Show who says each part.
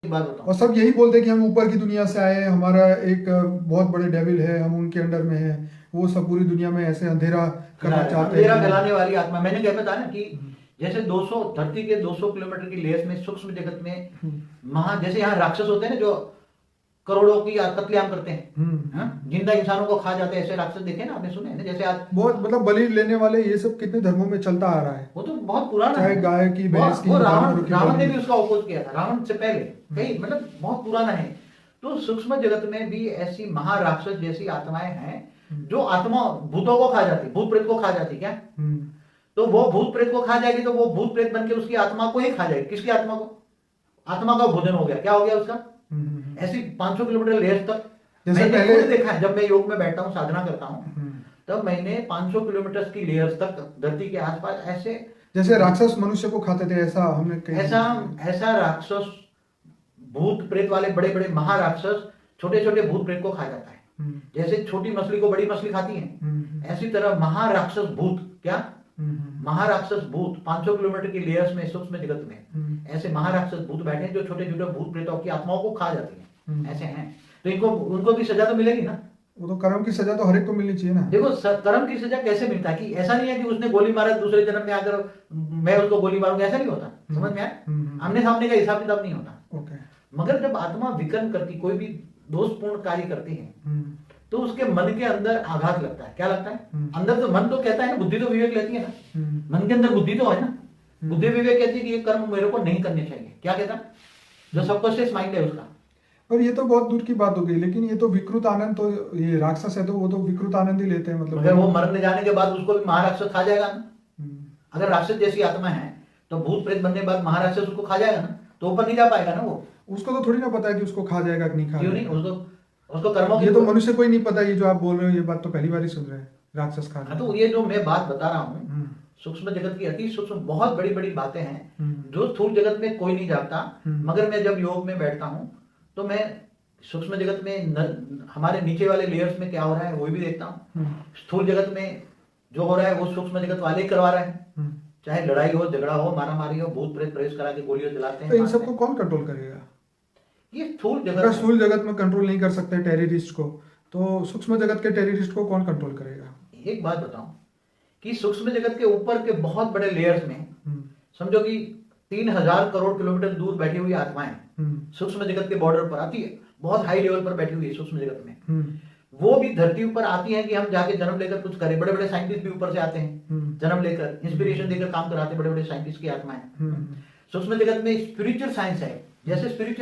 Speaker 1: बात बताऊं।
Speaker 2: और सब यही बोलते हैं कि हम ऊपर की दुनिया से आए हैं, हमारा एक बहुत बड़े डेविल है, हम उनके अंडर में हैं। वो सब पूरी दुनिया में ऐसे अंधेरा
Speaker 1: फैला
Speaker 2: करना
Speaker 1: रहे
Speaker 2: चाहते हैं
Speaker 1: अंधेरा
Speaker 2: कि
Speaker 1: फैलाने वाली आत्मा। मैंने क्या बताया ना कि
Speaker 2: हम्म,
Speaker 1: जैसे 200 धरती के 200 किलोमीटर की लेयर्स में सूक्ष्म जगत में
Speaker 2: हम्म,
Speaker 1: जैसे यहाँ राक्षस होते हैं ना जो करोड़ों की कत्लेआम करते हैं, हाँ? जिंदा इंसानों को खा जाते हैं, ऐसे राक्षस देखे ना आपने, सुने हैं ना? जैसे आज
Speaker 2: बहुत मतलब बलि लेने वाले ये सब कितने धर्मों में चलता आ रहा है।
Speaker 1: वो तो बहुत पुराना
Speaker 2: चाहे
Speaker 1: है।
Speaker 2: गाय की, भैंस
Speaker 1: वो
Speaker 2: की, जानवरों की
Speaker 1: रावण ने
Speaker 2: बलि।
Speaker 1: भी उसका अपोज किया था, रावण से पहले कई मतलब बहुत पुराना है। तो सूक्ष्म जगत में भी ऐसी महाराक्षस जैसी आत्माएं हैं जो आत्मा भूतों को खा जाती, भूत प्रेत को खा जाती क्या। तो वो भूत प्रेत को खा जाएगी तो वो भूत प्रेत बनके उसकी आत्मा को ही खा जाएगी। किसकी आत्मा को? आत्मा का भोजन हो गया, क्या हो गया उसका। ऐसी 500 किलोमीटर लेयर तक
Speaker 2: जैसे
Speaker 1: मैंने
Speaker 2: पहले
Speaker 1: खुद देखा है। जब मैं योग में बैठता हूँ, साधना करता हूँ, तब मैंने 500 किलोमीटर की लेयर्स तक धरती के आसपास ऐसे,
Speaker 2: जैसे राक्षस मनुष्य को खाते थे, ऐसा हमने कहीं
Speaker 1: ऐसा ऐसा राक्षस, भूत प्रेत वाले बड़े बड़े महाराक्षस छोटे छोटे भूत प्रेत को खा जाता है। जैसे छोटी मछली को बड़ी मछली खाती है, ऐसी तरह महाराक्षस भूत, क्या महाराक्षस भूत 500 किलोमीटर की लेयर्स में सूक्ष्म जगत में ऐसे महाराक्षस भूत बैठे हैं जो छोटे छोटे भूत प्रेतों की आत्माओं को खा जाती हैं। ऐसे हैं तो इनको, उनको भी सजा तो मिलेगी ना।
Speaker 2: वो तो कर्म की सजा तो हर एक को मिलनी चाहिए ना।
Speaker 1: देखो कर्म की सजा कैसे मिलता है कि ऐसा नहीं है कि उसने गोली मारा दूसरे जन्म में आकर मैं उसको गोली मारूंगा, ऐसा नहीं होता। समझ में आया? आमने सामने का हिसाब किताब नहीं होता।
Speaker 2: ओके।
Speaker 1: मगर जब आत्मा विकर्म करती, कोई भी दोषपूर्ण कार्य करती है, तो उसके मन के अंदर आघात लगता है। क्या लगता है? अंदर तो मन तो कहता है ना, बुद्धि तो विवेक लेती है ना, मन के अंदर बुद्धि तो है ना। बुद्धि विवेक कहती है कि ये कर्म मेरे को नहीं करने चाहिए। क्या कहता है? जो सबकॉन्शियस माइंड है उसका।
Speaker 2: और ये तो बहुत दूर की बात हो गई, लेकिन ये तो विकृत आनंद, तो ये राक्षस है तो वो तो विकृत आनंद ही लेते हैं, मतलब
Speaker 1: मगर वो मरने जाने के बाद उसको भी महाराक्षस खा जाएगा ना। अगर राक्षस जैसी आत्मा है तो भूत प्रेत बनने के बाद महाराक्षस उसको खा जाएगा ना, तो ऊपर नहीं जा पाएगा ना वो।
Speaker 2: उसको तो थोड़ी ना पता है कि उसको खा जाएगा कि नहीं खा
Speaker 1: क्यों नहीं?
Speaker 2: जाएगा।
Speaker 1: उसको कर्मों की,
Speaker 2: ये तो मनुष्य को ही नहीं पता। ये जो आप बोल रहे हो ये बात तो पहली बार ही सुन रहे हैं, राक्षस खाना।
Speaker 1: तो ये जो मैं बात बता रहा हूँ, सूक्ष्म जगत की अति सूक्ष्म बहुत बड़ी बड़ी बातें हैं जो स्थूल जगत में कोई नहीं जानता। मगर मैं जब योग में बैठता हूँ तो मैं सूक्ष्म जगत में हमारे नीचे वाले लेयर्स में क्या हो रहा है वो भी देखता हूँ। स्थूल जगत में जो हो रहा है वो सूक्ष्म जगत वाले ही करवा रहे हैं। चाहे लड़ाई हो, झगड़ा हो, मारा मारी हो, भूत प्रेत प्रवेश करा के गोलियां चलाते हैं।
Speaker 2: तो इन सबको कौन कंट्रोल करेगा?
Speaker 1: ये स्थूल
Speaker 2: अगर
Speaker 1: जगत,
Speaker 2: स्थूल जगत में कंट्रोल नहीं कर सकते टेररिस्ट को, तो सूक्ष्म जगत के टेररिस्ट को कौन कंट्रोल करेगा?
Speaker 1: एक बात बताऊं कि सूक्ष्म जगत के ऊपर के बहुत बड़े लेयर्स में समझो कि 3000 करोड़ किलोमीटर दूर बैठी हुई आत्माएं सूक्ष्म जगत के बॉर्डर पर आती है, बहुत हाई लेवल पर बैठी हुई है सूक्ष्म जगत में। वो भी धरती ऊपर आती है कि हम जाके जन्म लेकर कुछ करें। बड़े बड़े साइंटिस्ट भी ऊपर से आते हैं जन्म लेकर, इंस्पिरेशन देकर काम कराते हैं बड़े बड़े साइंटिस्ट की आत्माएं। सूक्ष्म जगत में स्पिरिचुअल साइंस है, जैसे स्पिरिचुअल